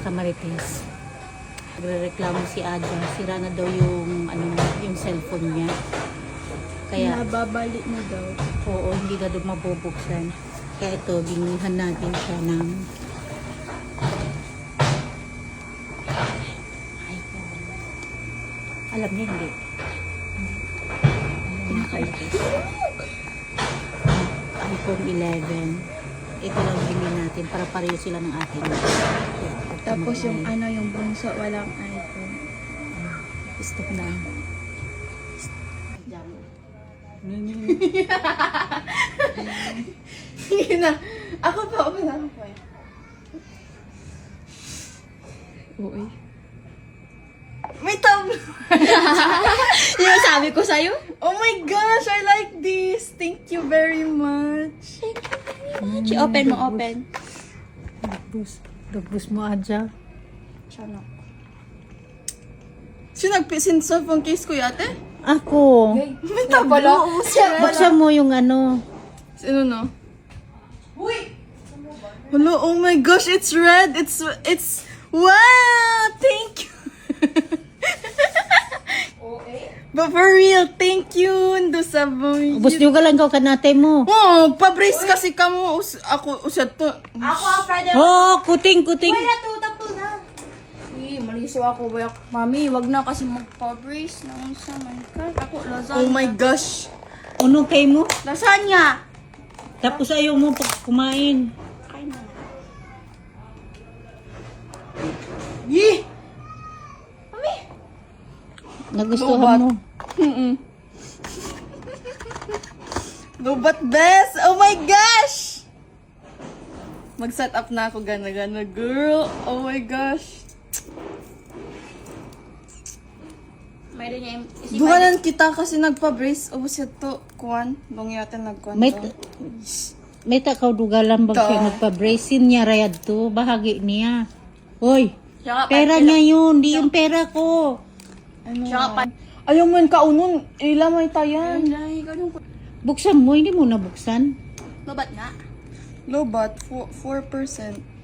Kamarites. Nagrereklamo si Aja. Sira na daw yung, yung cellphone niya. Kaya, Nababalik mo daw. oo, hindi na daw mabubuksan. Kaya ito, binilhan natin siya ng iPhone. Alam niya, hindi. iPhone 11. Ito lang bilhin natin para pareho sila ng atin. Tapos yung yung bunso, walang iPhone. Gusto ko na. Sige na. Ako pa. Uy. May tab! Yung sabi ko sa'yo? Oh my gosh, I like this. Thank you very much. Open mo, open. Dagbus mo, Aja. Sana. Sino nagpisinsa pang case ko yate? Ako. May tabala. Buksan mo yung Sino no? Uy! Hello, oh my gosh, it's red. It's wow! Thank you. But for real, thank you. Ndo sa boy. Ubus nyo ka lang ka kanate mo. Oh, pa-brace kasi ka mo. Ako, usad to. Ako ang Friday. Oh, kuting. Tapos na. Maliso ako. Mami, wag na kasi magpa-brace. Naunsa man ka. Ako, lasagna. Oh my gosh. Unong kay mo? Lasagna. Tapos ayaw mo pag kumain. Kain na. Yee! Nagustuhan mo. Lubat best! Oh my gosh! Mag-set up na ako gana-gana, girl. Oh my gosh. Mayroon niya yung... Duwanan kita kasi nagpa-brace. Oh, siya to. Kuwan. Nung yata nagkuwan May, to. may takaw dugalan bang siya magpa-bracing niya rayad to. Bahagi niya. Hoy, pera niya yun. Di yung pera ko. Ano? Ayaw mo yung kaunon. Ila mo tayan. Buksan mo, hindi mo nabuksan. Babat nga. Lobat, 4%.